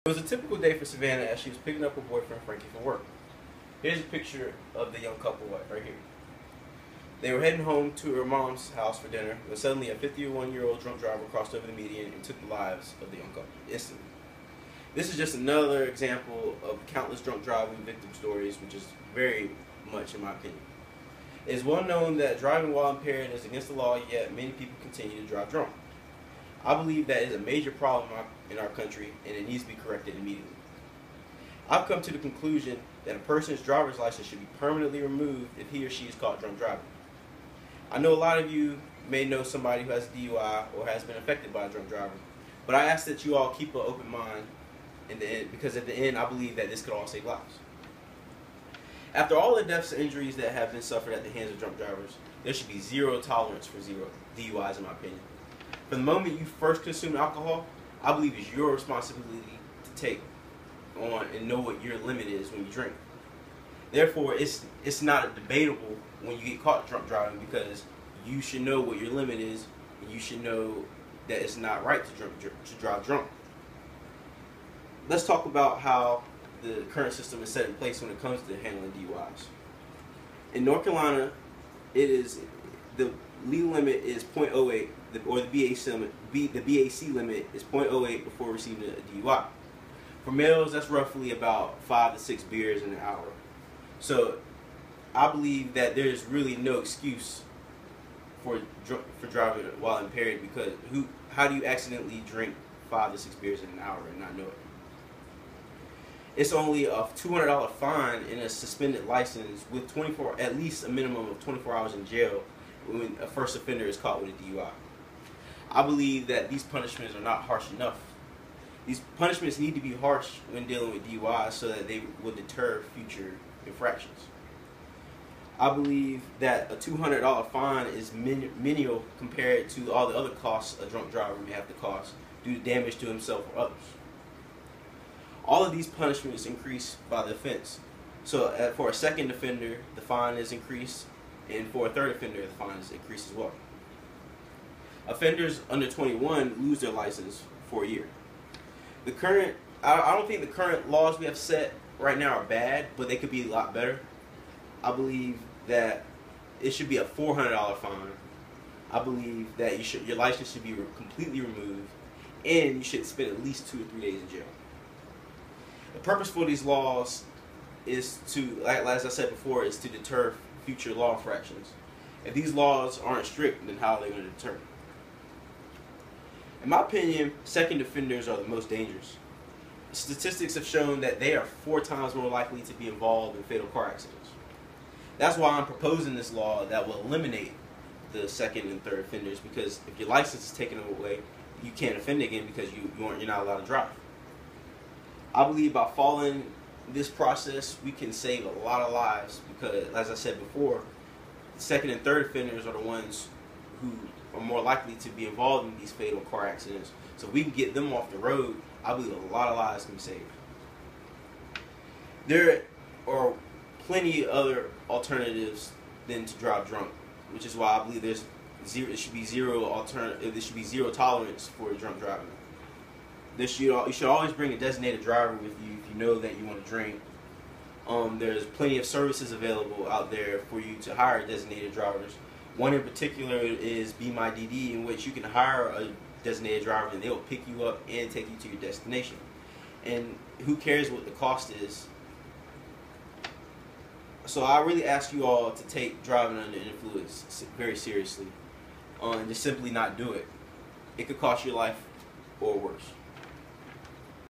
It was a typical day for Savannah as she was picking up her boyfriend Frankie from work. Here's a picture of the young couple right here. They were heading home to her mom's house for dinner when suddenly a 51-year-old drunk driver crossed over the median and took the lives of the young couple instantly. This is just another example of countless drunk driving victim stories, which is very much in my opinion. It is well known that driving while impaired is against the law, yet many people continue to drive drunk. I believe that is a major problem in our country and it needs to be corrected immediately. I've come to the conclusion that a person's driver's license should be permanently removed if he or she is caught drunk driving. I know a lot of you may know somebody who has a DUI or has been affected by a drunk driver, but I ask that you all keep an open mind in the end, because at the end I believe that this could all save lives. After all the deaths and injuries that have been suffered at the hands of drunk drivers, there should be zero tolerance for DUIs in my opinion. From the moment you first consume alcohol, I believe it's your responsibility to take on and know what your limit is when you drink. Therefore, it's not debatable when you get caught drunk driving, because you should know what your limit is and you should know that it's not right to drive drunk. Let's talk about how the current system is set in place when it comes to handling DUIs. In North Carolina, the legal limit is 0.08, or the BAC limit is 0.08 before receiving a DUI. For males, that's roughly about 5 to 6 beers in an hour. So I believe that there's really no excuse for driving while impaired, because how do you accidentally drink 5 to 6 beers in an hour and not know it? It's only a $200 fine and a suspended license with at least a minimum of 24 hours in jail when a first offender is caught with a DUI. I believe that these punishments are not harsh enough. These punishments need to be harsh when dealing with DUIs so that they will deter future infractions. I believe that a $200 fine is menial compared to all the other costs a drunk driver may have to cost due to damage to himself or others. All of these punishments increase by the offense. So for a second offender, the fine is increased, and for a third offender, the fine is increased as well. Offenders under 21 lose their license for a year. I don't think the current laws we have set right now are bad, but they could be a lot better. I believe that it should be a $400 fine. I believe that your license should be completely removed, and you should spend at least 2 or 3 days in jail. The purpose for these laws is to, as I said before, is to deter future law infractions. If these laws aren't strict, then how are they going to deter? In my opinion, second offenders are the most dangerous. Statistics have shown that they are 4 times more likely to be involved in fatal car accidents. That's why I'm proposing this law that will eliminate the second and third offenders, because if your license is taken away, you can't offend again because you're not allowed to drive. I believe by following this process, we can save a lot of lives, because, as I said before, the second and third offenders are the ones who are more likely to be involved in these fatal car accidents. So if we can get them off the road, I believe a lot of lives can be saved. There are plenty other alternatives than to drive drunk, which is why I believe there should be zero tolerance for drunk driving. You should always bring a designated driver with you if you know that you want to drink. There's plenty of services available out there for you to hire designated drivers. One in particular is Be My DD, in which you can hire a designated driver and they'll pick you up and take you to your destination. And who cares what the cost is? So I really ask you all to take driving under influence very seriously, and just simply not do it. It could cost your life or worse.